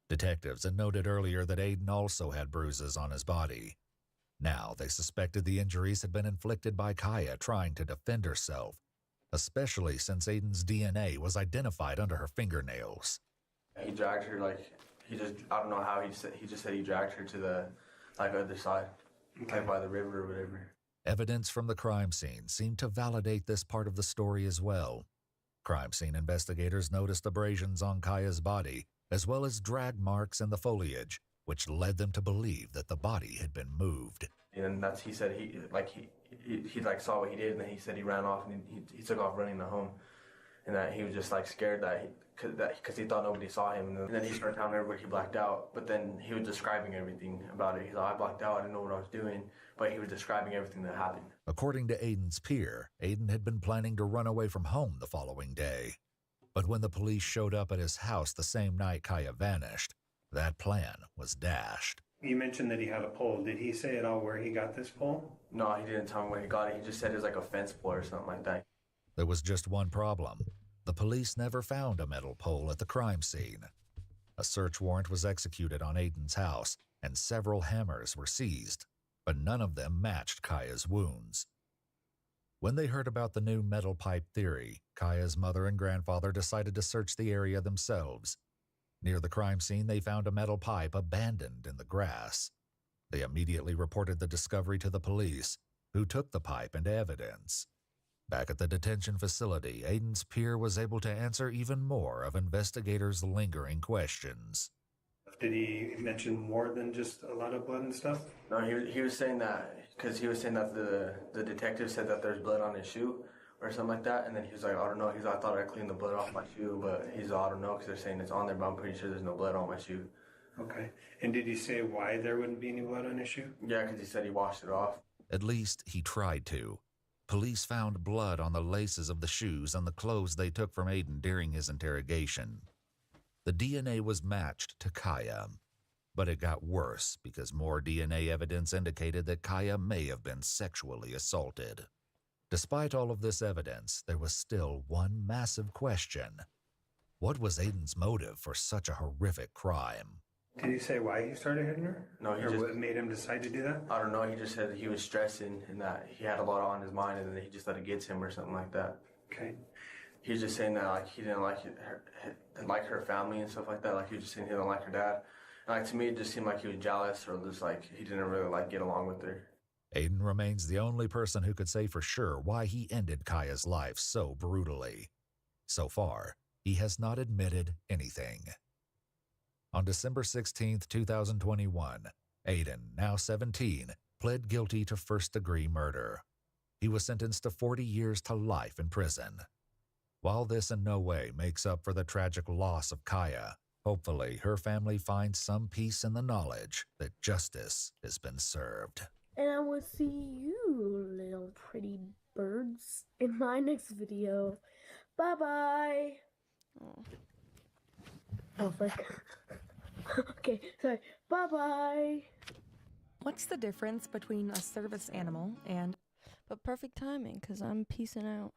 Detectives had noted earlier that Aiden also had bruises on his body. Now they suspected the injuries had been inflicted by Kaya trying to defend herself, especially since Aiden's DNA was identified under her fingernails. He dragged her I don't know how he just said he dragged her to the other side, like by the river or whatever. Evidence from the crime scene seemed to validate this part of the story as well. Crime scene investigators noticed abrasions on Kaya's body, as well as drag marks in the foliage, which led them to believe that the body had been moved. And he said he saw what he did, and then he said he ran off and he took off running to home, and that he was just like scared because he thought nobody saw him, and then he started telling everybody he blacked out. But then he was describing everything about it. He's like, I blacked out, I didn't know what I was doing, but he was describing everything that happened. According to Aiden's peer, Aiden had been planning to run away from home the following day. But when the police showed up at his house the same night Kaya vanished, that plan was dashed. You mentioned that he had a pole. Did he say at all where he got this pole? No, he didn't tell me where he got it. He just said it was like a fence pole or something like that. There was just one problem. The police never found a metal pole at the crime scene. A search warrant was executed on Aiden's house, and several hammers were seized, but none of them matched Kaya's wounds. When they heard about the new metal pipe theory, Kaya's mother and grandfather decided to search the area themselves. Near the crime scene, they found a metal pipe abandoned in the grass. They immediately reported the discovery to the police, who took the pipe into evidence. Back at the detention facility, Aiden's peer was able to answer even more of investigators' lingering questions. Did he mention more than just a lot of blood and stuff? No, he was saying that because he was saying that the detective said that there's blood on his shoe or something like that, and then he was like, I don't know. He's like, I thought I cleaned the blood off my shoe, but he's like, I don't know because they're saying it's on there, but I'm pretty sure there's no blood on my shoe. Okay. And did he say why there wouldn't be any blood on his shoe? Yeah, because he said he washed it off. At least he tried to. Police found blood on the laces of the shoes and the clothes they took from Aiden during his interrogation. The DNA was matched to Kaya, but it got worse because more DNA evidence indicated that Kaya may have been sexually assaulted. Despite all of this evidence, there was still one massive question. What was Aiden's motive for such a horrific crime? Did he say why he started hitting her? No, or what made him decide to do that? I don't know. He just said that he was stressing and that he had a lot on his mind, and then he just let it get to him or something like that. Okay. He was just saying that he didn't like her family and stuff like that. He was just saying he didn't like her dad. And to me, it just seemed like he was jealous or just he didn't really get along with her. Aiden remains the only person who could say for sure why he ended Kaya's life so brutally. So far, he has not admitted anything. On December 16, 2021, Aiden, now 17, pled guilty to first-degree murder. He was sentenced to 40 years to life in prison. While this in no way makes up for the tragic loss of Kaya, hopefully her family finds some peace in the knowledge that justice has been served. And I will see you, little pretty birds, in my next video. Bye-bye. Oh, fuck. Okay, sorry. Bye-bye. What's the difference between a service animal and... But perfect timing, because I'm peacing out.